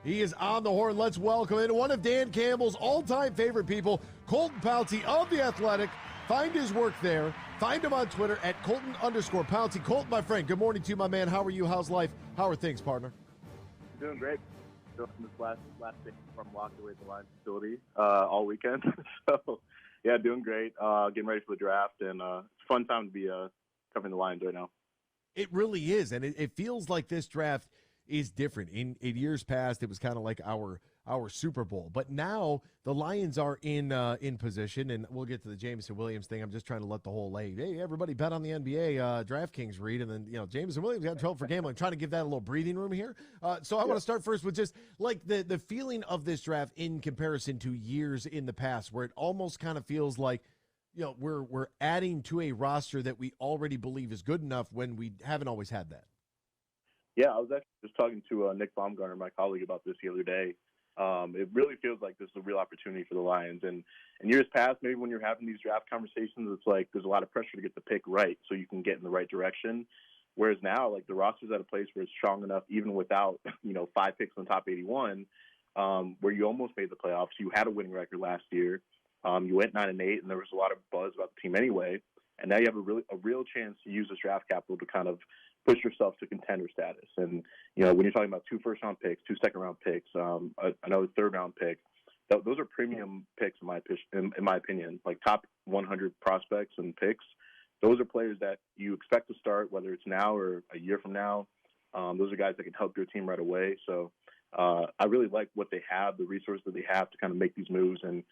He is on the horn. Let's welcome in one of Dan Campbell's all-time favorite people, Colton Pouncy of The Athletic. Find his work there. Find him on Twitter at Colton_Pouncy. Colton, my friend, good morning to you, my man. How are you? How's life? How are things, partner? Doing great. Doing this last day from locked away at the line facility all weekend. So, yeah, doing great. Getting ready for the draft, and it's a fun time to be covering the Lions right now. It really is, and it feels like this draft is different. In years past, it was kind of like our Super Bowl, but now the Lions are in position, and we'll get to the Jameson Williams thing. I'm just trying to let the whole hey, everybody bet on the NBA DraftKings read, and then Jameson Williams got in trouble for gambling. I'm trying to give that a little breathing room here. So I want to start first with just like the feeling of this draft in comparison to years in the past, where it almost kind of feels like we're adding to a roster that we already believe is good enough when we haven't always had that. Yeah, I was actually just talking to Nick Baumgartner, my colleague, about this the other day. It really feels like this is a real opportunity for the Lions. And in years past, maybe when you're having these draft conversations, it's like there's a lot of pressure to get the pick right so you can get in the right direction. Whereas now, like, the roster's at a place where it's strong enough, even without 5 picks in the top 81, where you almost made the playoffs. You had a winning record last year. You went 9-8, and there was a lot of buzz about the team anyway. And now you have a real chance to use this draft capital to kind of push yourself to contender status. And, when you're talking about 2 first-round picks, 2 second-round picks, another third-round pick, those are premium picks in my opinion, like top 100 prospects and picks. Those are players that you expect to start, whether it's now or a year from now. Those are guys that can help your team right away. So I really like what they have, the resources that they have to kind of make these moves and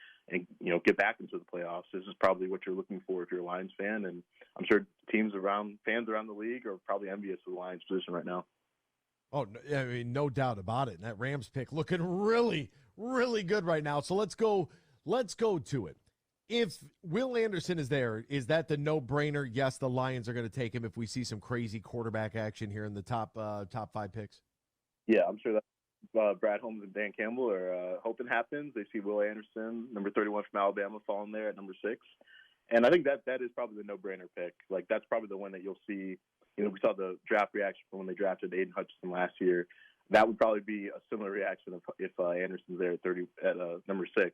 get back into the playoffs. This is probably what you're looking for if you're a Lions fan, and I'm sure fans around the league are probably envious of the Lions' position right now. Oh, I mean, no doubt about it. And that Rams pick looking really, really good right now. So let's go to it. If Will Anderson is there, is that the no-brainer? Yes, the Lions are going to take him if we see some crazy quarterback action here in the top 5 picks. Yeah, I'm sure that Brad Holmes and Dan Campbell are hoping happens. They see Will Anderson, number 31 from Alabama, falling there at number 6. And I think that is probably the no-brainer pick. Like, that's probably the one that you'll see. We saw the draft reaction from when they drafted Aiden Hutchinson last year. That would probably be a similar reaction if Anderson's there at number 6.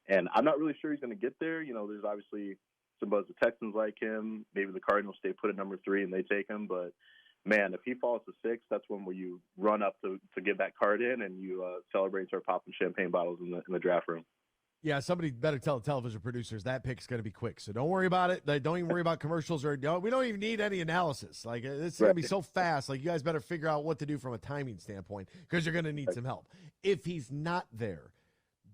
And I'm not really sure he's going to get there. There's obviously some buzz. The Texans like him. Maybe the Cardinals stay put at number 3 and they take him. But, man, if he falls to 6, that's one where you run up to get that card in and you celebrate and start popping champagne bottles in the draft room. Yeah, somebody better tell the television producers that pick's going to be quick. So don't worry about it. Don't even worry about commercials we don't even need any analysis. Like, this is going to be so fast. Like, you guys better figure out what to do from a timing standpoint because you're going to need some help. If he's not there,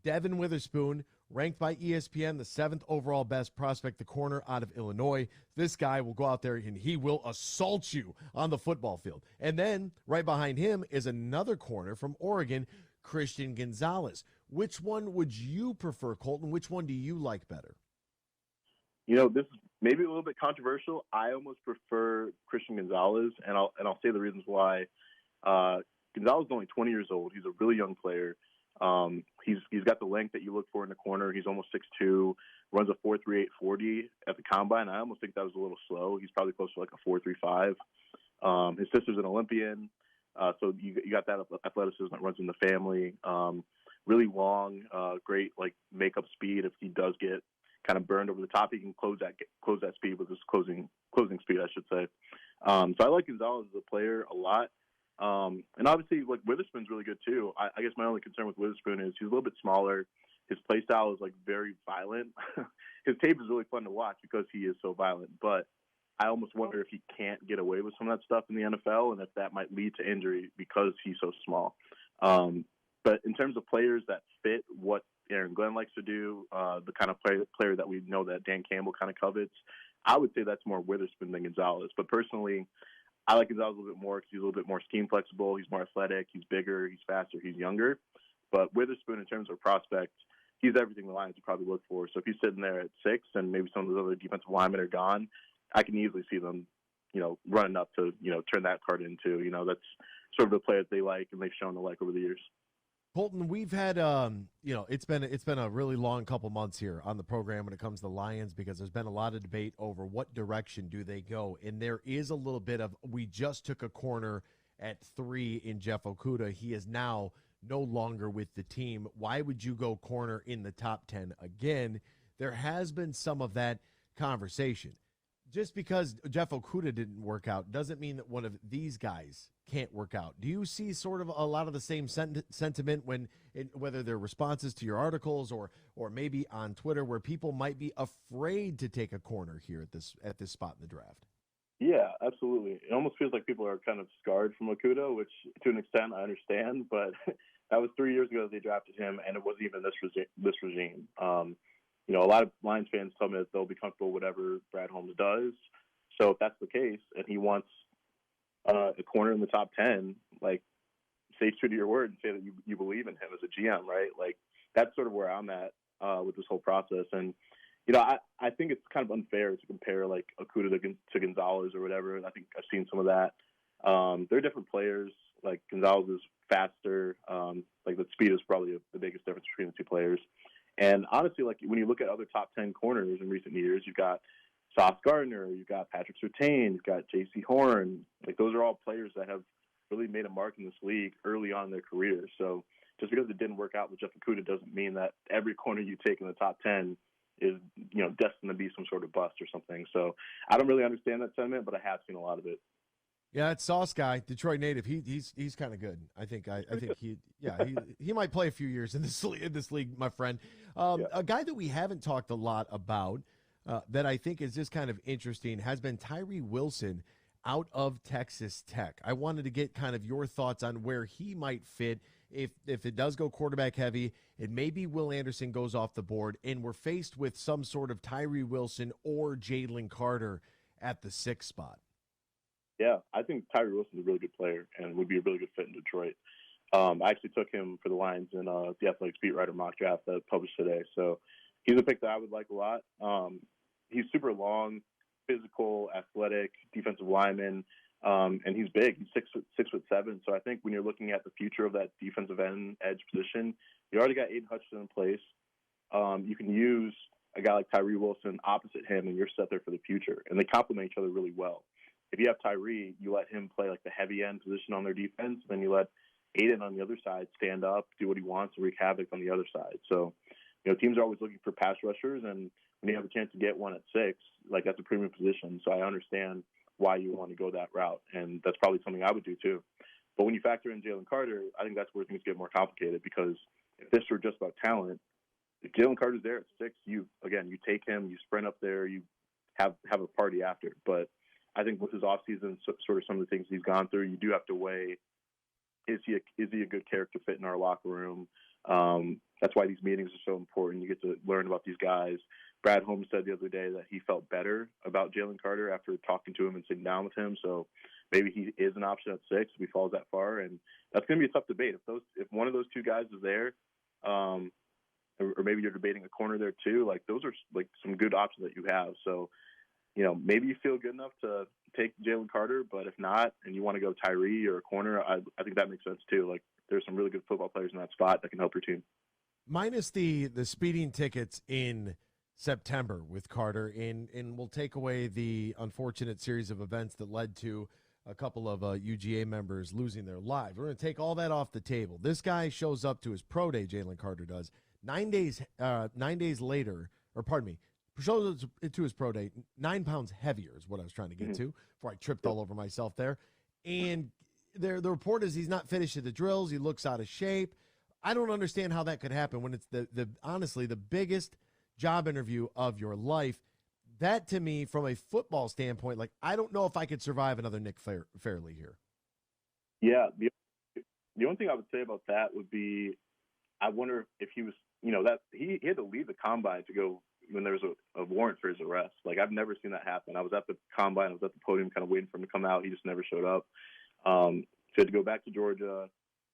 Devin Witherspoon, ranked by ESPN the 7th overall best prospect, the corner out of Illinois. This guy will go out there and he will assault you on the football field. And then right behind him is another corner from Oregon, Christian Gonzalez. Which one would you prefer, Colton? Which one do you like better? This is maybe a little bit controversial. I almost prefer Christian Gonzalez, and I'll say the reasons why. Gonzalez is only 20 years old. He's a really young player. He's got the length that you look for in the corner. He's almost 6'2", runs a 4.38 40 at the combine. I almost think that was a little slow. He's probably close to like a 4.35. His sister's an Olympian, so you got that athleticism that runs in the family. Really long, great like makeup speed. If he does get kind of burned over the top, he can close that speed with his closing speed, I should say. So I like Gonzalez as a player a lot. And obviously, like, Witherspoon's really good too. I guess my only concern with Witherspoon is he's a little bit smaller. His play style is like very violent. His tape is really fun to watch because he is so violent. But I almost wonder if he can't get away with some of that stuff in the NFL, and if that might lead to injury because he's so small. But in terms of players that fit what Aaron Glenn likes to do, the kind of player that we know that Dan Campbell kind of covets, I would say that's more Witherspoon than Gonzalez. But personally, I like Gonzalez a little bit more because he's a little bit more scheme flexible. He's more athletic. He's bigger. He's faster. He's younger. But Witherspoon, in terms of prospect, he's everything the Lions would probably look for. So if he's sitting there at 6 and maybe some of those other defensive linemen are gone, I can easily see them, running up to, turn that card into. That's sort of the player that they like and they've shown to like over the years. Colton, we've had, it's been a really long couple months here on the program when it comes to the Lions because there's been a lot of debate over what direction do they go. And there is a little bit of, we just took a corner at 3 in Jeff Okudah. He is now no longer with the team. Why would you go corner in the top 10 again? There has been some of that conversation. Just because Jeff Okudah didn't work out doesn't mean that one of these guys can't work out. Do you see sort of a lot of the same sentiment whether they're responses to your articles or maybe on Twitter, where people might be afraid to take a corner here at this spot in the draft? Yeah, absolutely. It almost feels like people are kind of scarred from Okudah, which to an extent I understand, but that was 3 years ago that they drafted him, and it wasn't even this regime. A lot of Lions fans tell me that they'll be comfortable whatever Br0's does. So if that's the case, and he wants a corner in the top 10, like, stay true to your word and say that you believe in him as a GM, right? Like, that's sort of where I'm at with this whole process. And, I think it's kind of unfair to compare, like, Okudah to Gonzalez or whatever. I think I've seen some of that. They're different players. Like, Gonzalez is faster. Like, the speed is probably the biggest difference between the two players. And honestly, like, when you look at other top 10 corners in recent years, you've got Sauce Gardner, you've got Patrick Surtain, you've got J.C. Horn. Like, those are all players that have really made a mark in this league early on in their career. So just because it didn't work out with Jeff Okudah doesn't mean that every corner you take in the top 10 is, destined to be some sort of bust or something. So I don't really understand that sentiment, but I have seen a lot of it. Yeah, that Sauce guy, Detroit native. He's kind of good. I think he might play a few years in this league, my friend. A guy that we haven't talked a lot about that I think is just kind of interesting has been Tyree Wilson out of Texas Tech. I wanted to get kind of your thoughts on where he might fit if it does go quarterback heavy, and maybe Will Anderson goes off the board, and we're faced with some sort of Tyree Wilson or Jalen Carter at the 6th spot. Yeah, I think Tyree Wilson's a really good player and would be a really good fit in Detroit. I actually took him for the Lions in the Athletics beat writer mock draft that published today. So he's a pick that I would like a lot. He's super long, physical, athletic, defensive lineman, and he's big. He's 6'7". So I think when you're looking at the future of that defensive end edge position, you already got Aiden Hutchinson in place. You can use a guy like Tyree Wilson opposite him, and you're set there for the future. And they complement each other really well. If you have Tyree, you let him play like the heavy end position on their defense, then you let Aiden on the other side stand up, do what he wants, and wreak havoc on the other side. So, teams are always looking for pass rushers, and when you have a chance to get one at 6, like, that's a premium position. So I understand why you want to go that route, and that's probably something I would do too. But when you factor in Jalen Carter, I think that's where things get more complicated, because if this were just about talent, if Jalen Carter's there at 6, you take him, you sprint up there, you have a party after. But I think with his offseason, sort of some of the things he's gone through, you do have to weigh, is he a good character fit in our locker room? That's why these meetings are so important. You get to learn about these guys. Br0 said the other day that he felt better about Jalen Carter after talking to him and sitting down with him. So maybe he is an option at 6 if he falls that far. And that's going to be a tough debate. If one of those two guys is there, or maybe you're debating a corner there too, like, those are like some good options that you have. So, maybe you feel good enough to take Jalen Carter, but if not, and you want to go Tyree or a corner, I think that makes sense too. Like, there's some really good football players in that spot that can help your team. Minus the speeding tickets in September with Carter, and we'll take away the unfortunate series of events that led to a couple of UGA members losing their lives. We're going to take all that off the table. This guy shows up to his pro day, Jalen Carter does, 9 days later, or pardon me, shows to his pro day, 9 pounds heavier is what I was trying to get to before I tripped all over myself there. And the report is he's not finished at the drills. He looks out of shape. I don't understand how that could happen when it's honestly the biggest job interview of your life. That, to me, from a football standpoint, like, I don't know if I could survive another Nick Fairley here. Yeah, the only thing I would say about that would be, I wonder if he was, that he had to leave the combine to go when there was a warrant for his arrest. Like, I've never seen that happen. I was at the combine, I was at the podium kind of waiting for him to come out. He just never showed up. So he had to go back to Georgia.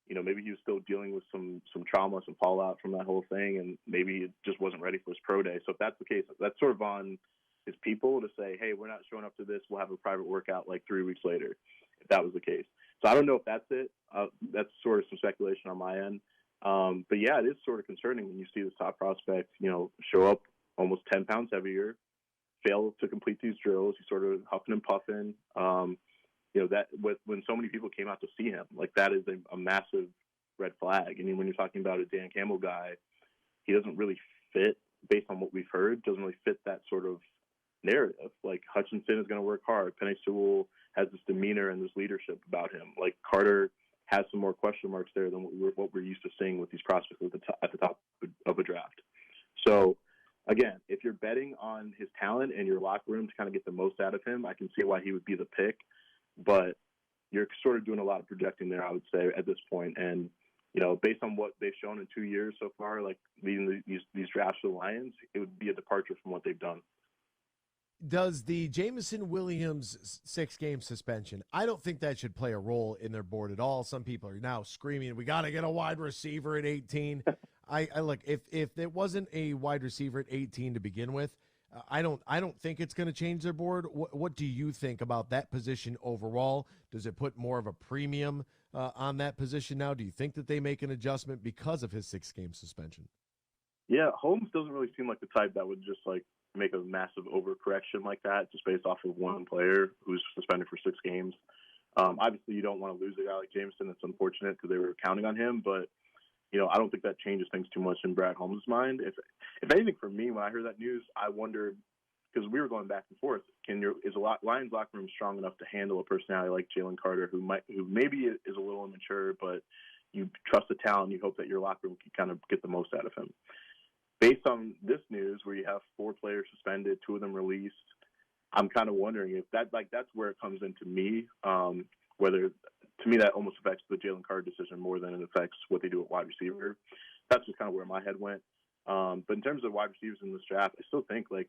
Maybe he was still dealing with some trauma, some fallout from that whole thing, and maybe he just wasn't ready for his pro day. So if that's the case, that's sort of on his people to say, hey, we're not showing up to this. We'll have a private workout like 3 weeks later, if that was the case. So I don't know if that's it. That's sort of some speculation on my end. But yeah, it is sort of concerning when you see this top prospect, show up almost 10 pounds heavier, fail to complete these drills. He's sort of huffing and puffing. That when so many people came out to see him, like, that is a massive red flag. I mean, when you're talking about a Dan Campbell guy, he doesn't really fit, based on what we've heard, doesn't really fit that sort of narrative. Like, Hutchinson is going to work hard. Penei Sewell has this demeanor and this leadership about him. Like, Carter has some more question marks there than what we're used to seeing with these prospects at the top of a draft. So, again, if you're betting on his talent and your locker room to kind of get the most out of him, I can see why he would be the pick. But you're sort of doing a lot of projecting there, I would say, at this point. And, you know, based on what they've shown in 2 years so far, like leading these drafts for the Lions, it would be a departure from what they've done. Does the Jameson Williams 6-game suspension, I don't think that should play a role in their board at all. Some people are now screaming, we got to get a wide receiver at 18. I look, if it wasn't a wide receiver at 18 to begin with, I don't think it's going to change their board. What do you think about that position overall? Does it put more of a premium on that position now? Do you think that they make an adjustment because of his 6-game suspension? Yeah, Holmes doesn't really seem like the type that would just like make a massive overcorrection like that just based off of one player who's suspended for 6 games. Obviously, you don't want to lose a guy like Jameson. That's unfortunate because they were counting on him, but you know, I don't think that changes things too much in Brad Holmes' mind. If anything, for me, when I heard that news, I wondered, because we were going back and forth, is a Lions locker room strong enough to handle a personality like Jalen Carter, who maybe is a little immature, but you trust the talent, you hope that your locker room can kind of get the most out of him. Based on this news, where you have 4 players suspended, 2 of them released, I'm kind of wondering if that's where it comes into me. Whether, to me, that almost affects the Jalen Carter decision more than it affects what they do at wide receiver. That's just kind of where my head went. But in terms of wide receivers in this draft, I still think like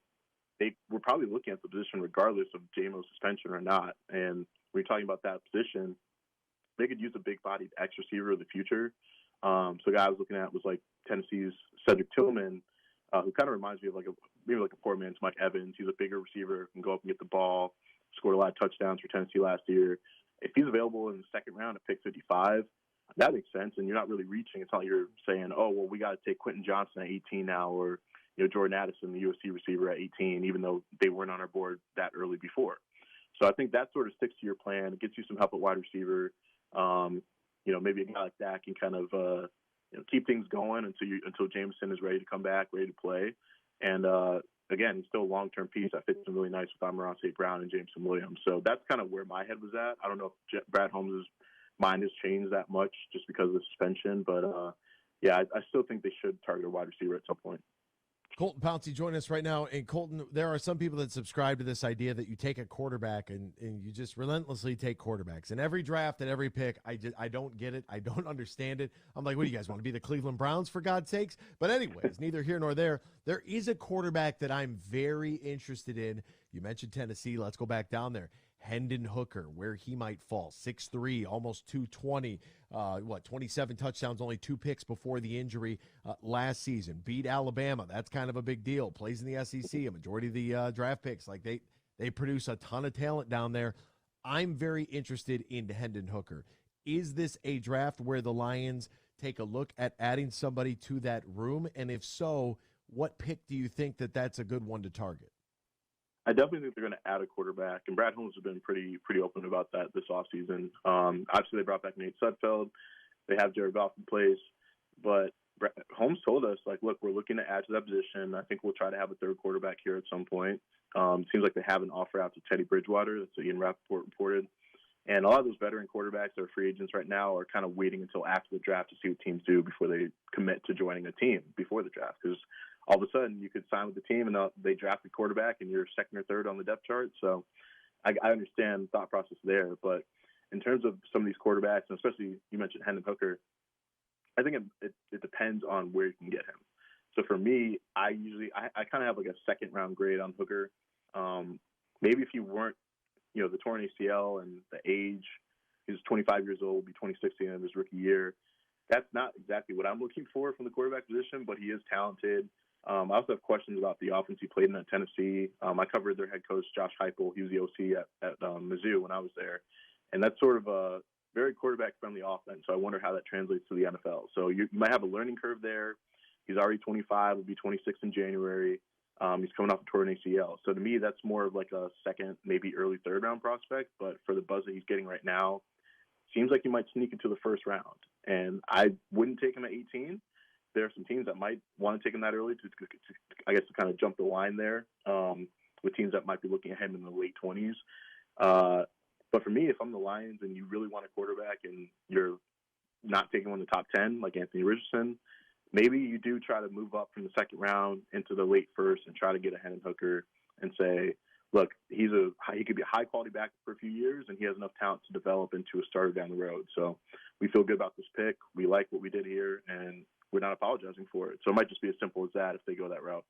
we're probably looking at the position regardless of JMO's suspension or not. And when you're talking about that position, they could use a big-bodied X receiver of the future. So a guy I was looking at was like Tennessee's Cedric Tillman, who kind of reminds me of maybe like a poor man's Mike Evans. He's a bigger receiver, can go up and get the ball, scored a lot of touchdowns for Tennessee last year. If he's available in the second round at pick 55, that makes sense. And you're not really reaching. It's not like you're saying, oh, well, we got to take Quentin Johnson at 18 now, or Jordan Addison, the USC receiver, at 18, even though they weren't on our board that early before. So I think that sort of sticks to your plan. It gets you some help at wide receiver. Maybe a guy like that can kind of keep things going until Jameson is ready to come back, ready to play. And again, he's still a long-term piece that fits in really nice with Amon-Ra St. Brown and Jameson Williams. So that's kind of where my head was at. I don't know if Brad Holmes' mind has changed that much just because of the suspension, but I still think they should target a wide receiver at some point. Colton Pouncy joining us right now. And Colton, there are some people that subscribe to this idea that you take a quarterback and you just relentlessly take quarterbacks. In every draft and every pick, I don't get it. I don't understand it. I'm like, what do you guys want to be, the Cleveland Browns, for God's sakes? But anyways, neither here nor there. There is a quarterback that I'm very interested in. You mentioned Tennessee. Let's go back down there. Hendon Hooker, where he might fall. 6'3", almost 220. 27 touchdowns, only 2 picks before the injury last season. Beat Alabama. That's kind of a big deal. Plays in the SEC. A majority of the draft picks, like they produce a ton of talent down there. I'm very interested in Hendon Hooker. Is this a draft where the Lions take a look at adding somebody to that room? And if so, what pick do you think that's a good one to target? I definitely think they're going to add a quarterback, and Brad Holmes has been pretty open about that this offseason. Obviously, they brought back Nate Sudfeld. They have Jared Goff in place, but Holmes told us, like, look, we're looking to add to that position. I think we'll try to have a third quarterback here at some point. It seems like they have an offer out to Teddy Bridgewater. That's what Ian Rappaport reported. And a lot of those veteran quarterbacks that are free agents right now are kind of waiting until after the draft to see what teams do before they commit to joining a team before the draft, because all of a sudden you could sign with the team and they draft the quarterback and you're second or third on the depth chart. So I understand the thought process there. But in terms of some of these quarterbacks, and especially you mentioned Hendon Hooker, I think it depends on where you can get him. So for me, I kind of have like a second round grade on Hooker. Maybe if you weren't, the torn ACL and the age, he's 25 years old, be 26 at the end of his rookie year. That's not exactly what I'm looking for from the quarterback position, but he is talented. I also have questions about the offense he played in at Tennessee. I covered their head coach, Josh Heupel. He was the OC at Mizzou when I was there. And that's sort of a very quarterback-friendly offense, so I wonder how that translates to the NFL. So you might have a learning curve there. He's already 25, will be 26 in January. He's coming off a torn ACL. So to me, that's more of like a second, maybe early third-round prospect. But for the buzz that he's getting right now, seems like he might sneak into the first round. And I wouldn't take him at 18. There are some teams that might want to take him that early I guess, to kind of jump the line there with teams that might be looking at him in the late 20s. But for me, if I'm the Lions and you really want a quarterback and you're not taking one in the top 10, like Anthony Richardson, maybe you do try to move up from the second round into the late first and try to get a Hendon Hooker and say, look, he could be a high-quality back for a few years, and he has enough talent to develop into a starter down the road. So we feel good about this pick. We like what we did here, and we're not apologizing for it. So it might just be as simple as that if they go that route.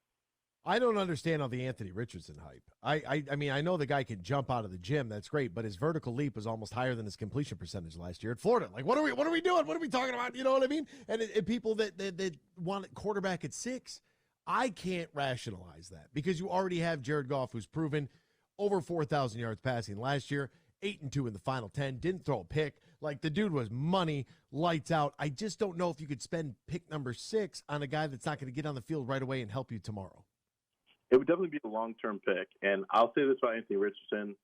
I don't understand all the Anthony Richardson hype. I mean, I know the guy can jump out of the gym. That's great, but his vertical leap was almost higher than his completion percentage last year at Florida. Like, what are we doing? What are we talking about? You know what I mean? And people that want a quarterback at 6, I can't rationalize that because you already have Jared Goff, who's proven over 4,000 yards passing last year, 8-2 in the final 10, didn't throw a pick. Like, the dude was money, lights out. I just don't know if you could spend pick number 6 on a guy that's not going to get on the field right away and help you tomorrow. It would definitely be a long-term pick. And I'll say this about Anthony Richardson.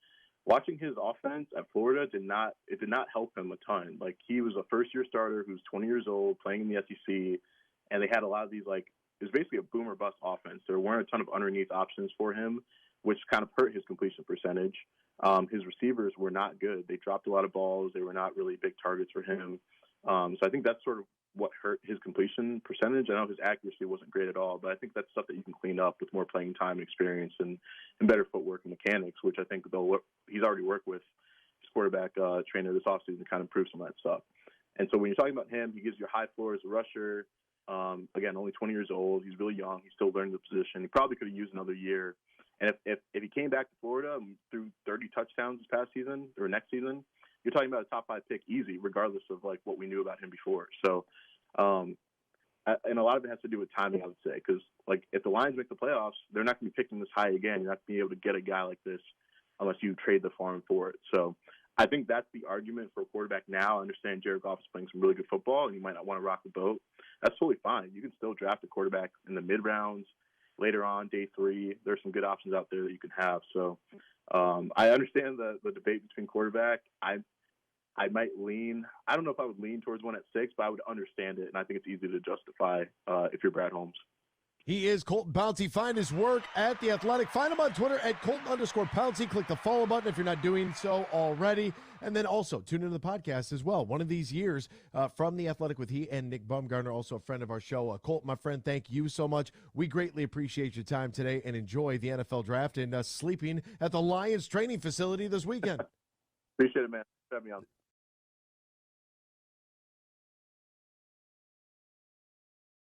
Watching his offense at Florida did not help him a ton. Like, he was a first-year starter who's 20 years old, playing in the SEC, and they had a lot of these, like, it was basically a boom or bust offense. There weren't a ton of underneath options for him, which kind of hurt his completion percentage. His receivers were not good. They dropped a lot of balls. They were not really big targets for him. So I think that's sort of what hurt his completion percentage. I know his accuracy wasn't great at all, but I think that's stuff that you can clean up with more playing time and experience and better footwork and mechanics, which I think he's already worked with his quarterback trainer this offseason to kind of improve some of that stuff. And so when you're talking about him, he gives you a high floor as a rusher. Again, only 20 years old. He's really young. He's still learning the position. He probably could have used another year. And if he came back to Florida and threw 30 touchdowns this past season or next season, you're talking about a top 5 pick easy, regardless of like what we knew about him before. So, and a lot of it has to do with timing, I would say, because like if the Lions make the playoffs, they're not going to be picking this high again. You're not going to be able to get a guy like this unless you trade the farm for it. So I think that's the argument for a quarterback now. I understand Jared Goff is playing some really good football, and you might not want to rock the boat. That's totally fine. You can still draft a quarterback in the mid rounds. Later on, day 3, there's some good options out there that you can have. So I understand the debate between quarterback. I might lean – I don't know if I would lean towards one at 6, but I would understand it, and I think it's easy to justify if you're Brad Holmes. He is Colton Pouncy. Find his work at The Athletic. Find him on Twitter at Colton_Pouncy. Click the follow button if you're not doing so already. And then also tune into the podcast as well. One of these years from The Athletic with he and Nick Baumgartner, also a friend of our show. Colton, my friend, thank you so much. We greatly appreciate your time today and enjoy the NFL draft and sleeping at the Lions training facility this weekend. Appreciate it, man. Have me on.